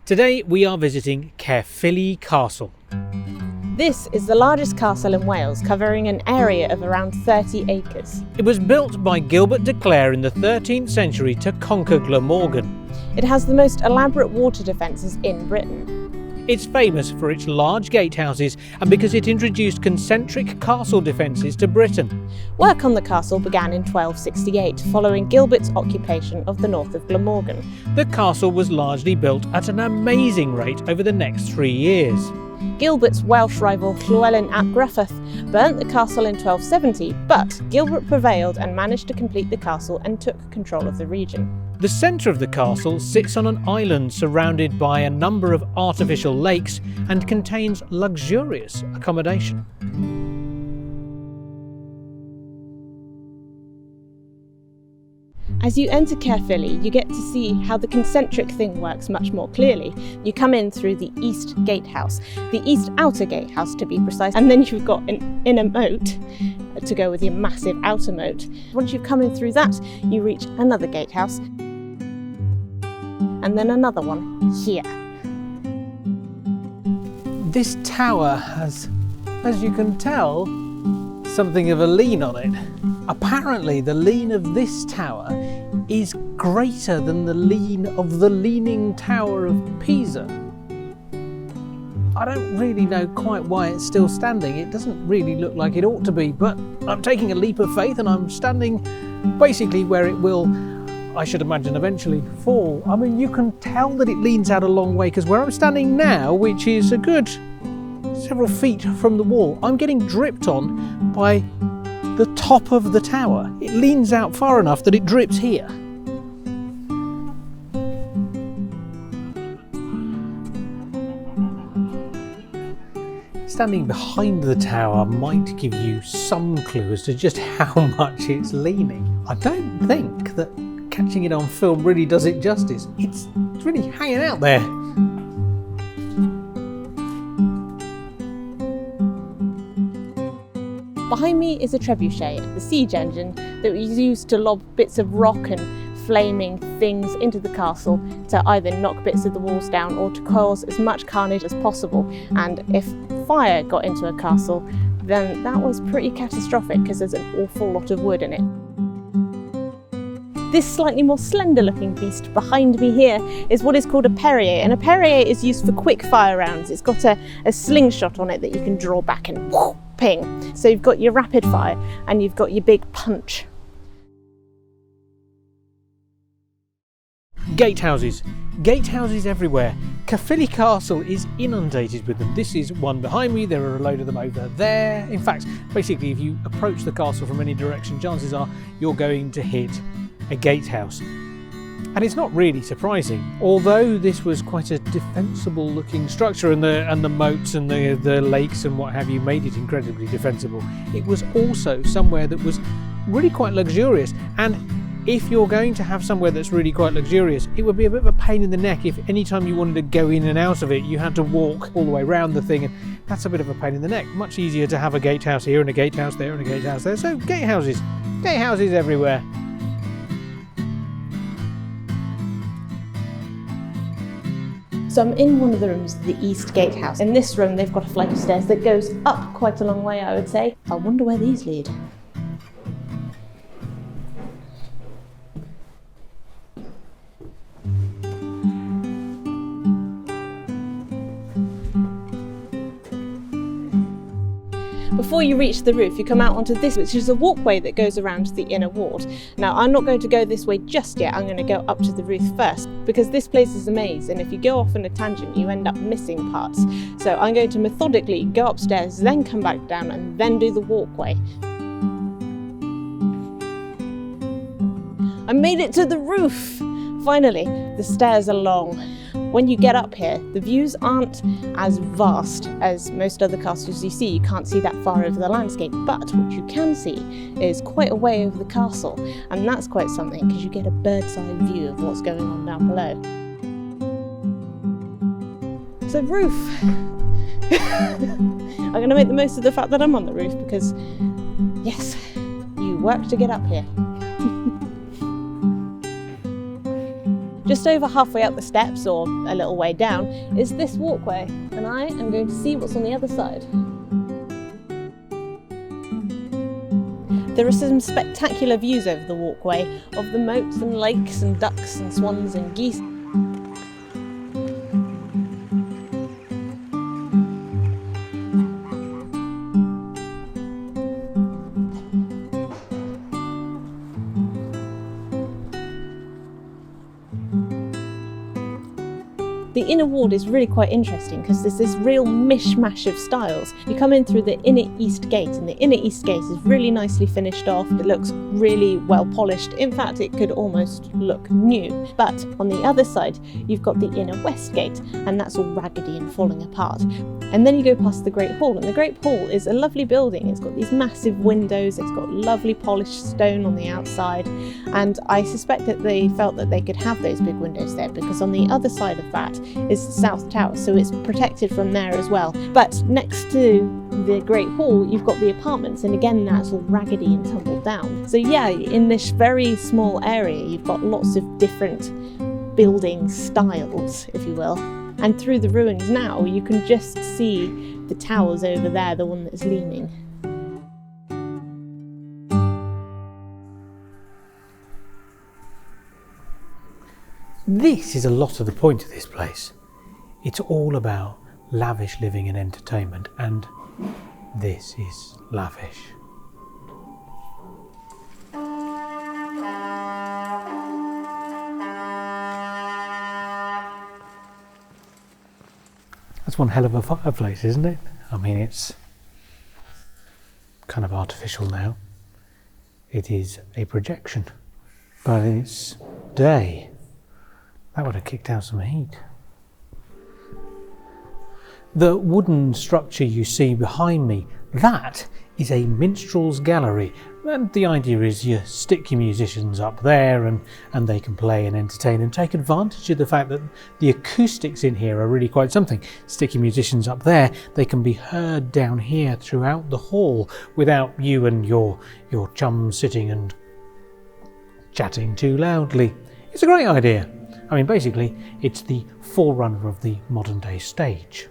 Today we are visiting Caerphilly Castle. This is the largest castle in Wales, covering an area of around 30 acres. It was built by Gilbert de Clare in the 13th century to conquer Glamorgan. It has the most elaborate water defences in Britain. It's famous for its large gatehouses and because it introduced concentric castle defences to Britain. Work on the castle began in 1268, following Gilbert's occupation of the north of Glamorgan. The castle was largely built at an amazing rate over the next 3 years. Gilbert's Welsh rival Llywelyn ap Gruffydd burnt the castle in 1270, but Gilbert prevailed and managed to complete the castle and took control of the region. The centre of the castle sits on an island surrounded by a number of artificial lakes and contains luxurious accommodation. As you enter Caerphilly, you get to see how the concentric thing works much more clearly. You come in through the Eastgate House, the East Outer Gatehouse to be precise, and then you've got an inner moat to go with your massive outer moat. Once you've come in through that, you reach another gatehouse, and then another one here. This tower has, as you can tell, something of a lean on it. Apparently the lean of this tower is greater than the lean of the Leaning Tower of Pisa. I don't really know quite why it's still standing. It doesn't really look like it ought to be, but I'm taking a leap of faith and I'm standing basically where it will, I should imagine, eventually fall. I mean, you can tell that it leans out a long way because where I'm standing now, which is a good several feet from the wall, I'm getting dripped on by the top of the tower. It leans out far enough that it drips here. Standing behind the tower might give you some clue as to just how much it's leaning. I don't think that catching it on film really does it justice. It's really hanging out there. Behind me is a trebuchet, the siege engine that was used to lob bits of rock and flaming things into the castle to either knock bits of the walls down or to cause as much carnage as possible. And if fire got into a castle, then that was pretty catastrophic because there's an awful lot of wood in it. This slightly more slender looking beast behind me here is what is called a Perrier, and a Perrier is used for quick fire rounds. It's got a slingshot on it that you can draw back and whoosh, ping. So you've got your rapid fire and you've got your big punch. Gatehouses. Gatehouses everywhere. Caerphilly Castle is inundated with them. This is one behind me, there are a load of them over there. In fact, basically if you approach the castle from any direction, chances are you're going to hit a gatehouse. And it's not really surprising, although this was quite a defensible looking structure and the moats and the lakes and what have you made it incredibly defensible. It was also somewhere that was really quite luxurious, and if you're going to have somewhere that's really quite luxurious, it would be a bit of a pain in the neck if any time you wanted to go in and out of it you had to walk all the way around the thing, and that's a bit of a pain in the neck. Much easier to have a gatehouse here and a gatehouse there and a gatehouse there. So gatehouses everywhere. So I'm in one of the rooms of the Eastgate House. In this room they've got a flight of stairs that goes up quite a long way, I would say. I wonder where these lead. Before you reach the roof, you come out onto this, which is a walkway that goes around the inner ward. Now, I'm not going to go this way just yet. I'm going to go up to the roof first, because this place is a maze, and if you go off on a tangent, you end up missing parts. So I'm going to methodically go upstairs, then come back down, and then do the walkway. I made it to the roof! Finally, the stairs are long. When you get up here, the views aren't as vast as most other castles you see. You can't see that far over the landscape, but what you can see is quite a way over the castle, and that's quite something because you get a bird's eye view of what's going on down below. So roof. I'm going to make the most of the fact that I'm on the roof because, yes, you work to get up here. Just over halfway up the steps, or a little way down, is this walkway, and I am going to see what's on the other side. There are some spectacular views over the walkway of the moats and lakes and ducks and swans and geese. The inner ward is really quite interesting because there's this real mishmash of styles. You come in through the inner east gate, and the inner east gate is really nicely finished off. It looks really well polished. In fact, it could almost look new. But on the other side, you've got the inner west gate, and that's all raggedy and falling apart. And then you go past the Great Hall, and the Great Hall is a lovely building. It's got these massive windows, it's got lovely polished stone on the outside, and I suspect that they felt that they could have those big windows there because on the other side of that is the South Tower, so it's protected from there as well. But next to the Great Hall, you've got the apartments, and again, that's all raggedy and tumbled down. So yeah, in this very small area, you've got lots of different building styles, if you will. And through the ruins now, you can just see the towers over there, the one that's leaning. This is a lot of the point of this place. It's all about lavish living and entertainment, and this is lavish. That's one hell of a fireplace, isn't it? I mean, it's kind of artificial now. It is a projection, but it's day. That would have kicked out some heat. The wooden structure you see behind me, that is a minstrel's gallery. And the idea is you stick your musicians up there and they can play and entertain and take advantage of the fact that the acoustics in here are really quite something. Stick your musicians up there, they can be heard down here throughout the hall without you and your chums sitting and chatting too loudly. It's a great idea. I mean, basically, it's the forerunner of the modern day stage.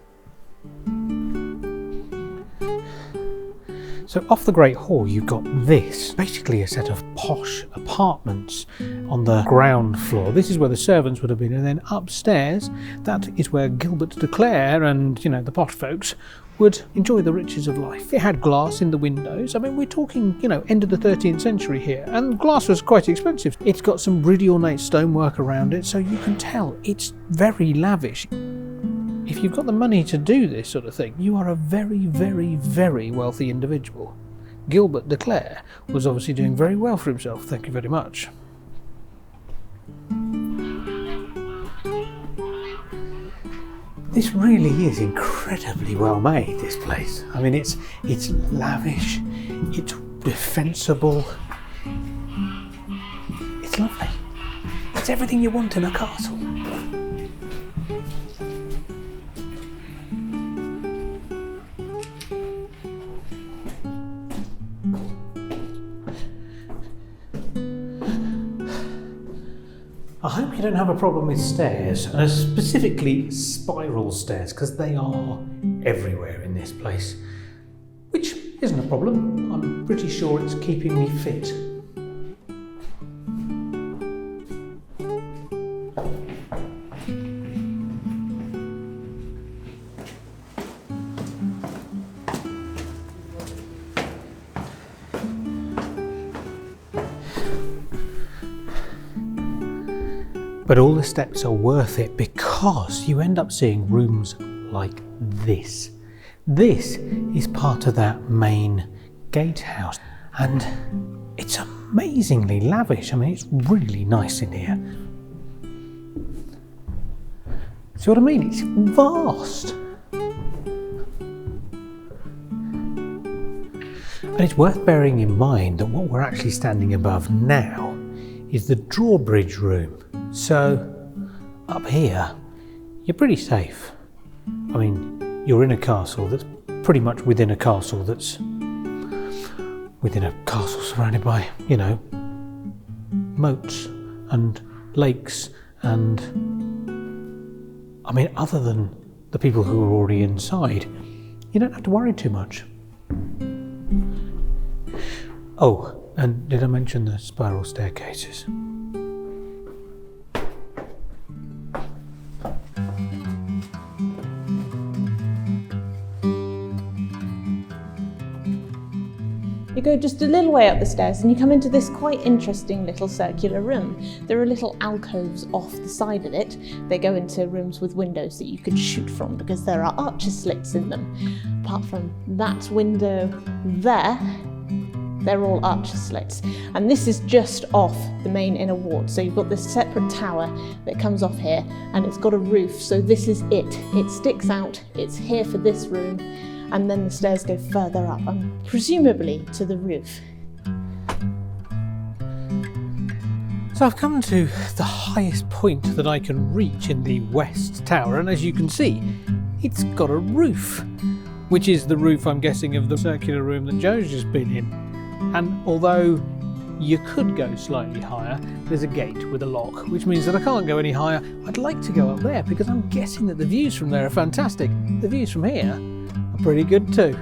So off the Great Hall, you've got this, basically a set of posh apartments on the ground floor. This is where the servants would have been, and then upstairs, that is where Gilbert de Clare and, the posh folks would enjoy the riches of life. It had glass in the windows. I mean, we're talking, end of the 13th century here, and glass was quite expensive. It's got some really ornate stonework around it, so you can tell it's very lavish. If you've got the money to do this sort of thing, you are a very, very, very wealthy individual. Gilbert de Clare was obviously doing very well for himself. Thank you very much. This really is incredibly well made, this place. I mean, it's lavish, it's defensible, it's lovely. It's everything you want in a castle. I hope you don't have a problem with stairs, and specifically spiral stairs, because they are everywhere in this place. Which isn't a problem. I'm pretty sure it's keeping me fit. But all the steps are worth it because you end up seeing rooms like this. This is part of that main gatehouse, and it's amazingly lavish. I mean, it's really nice in here. See what I mean? It's vast. And it's worth bearing in mind that what we're actually standing above now is the drawbridge room. So, up here, you're pretty safe. I mean, you're in a castle that's pretty much within a castle that's within a castle surrounded by, moats and lakes And I mean, other than the people who are already inside, you don't have to worry too much. Oh, and did I mention the spiral staircases? You go just a little way up the stairs and you come into this quite interesting little circular room. There are little alcoves off the side of it. They go into rooms with windows that you could shoot from because there are archer slits in them. Apart from that window there, they're all archer slits. And this is just off the main inner ward. So you've got this separate tower that comes off here and it's got a roof. So this is it. It sticks out. It's here for this room. And then the stairs go further up, and presumably to the roof. So I've come to the highest point that I can reach in the west tower, and as you can see, it's got a roof, which is the roof, I'm guessing, of the circular room that Joe's just been in. And although you could go slightly higher, there's a gate with a lock, which means that I can't go any higher. I'd like to go up there because I'm guessing that the views from there are fantastic. The views from here are pretty good too.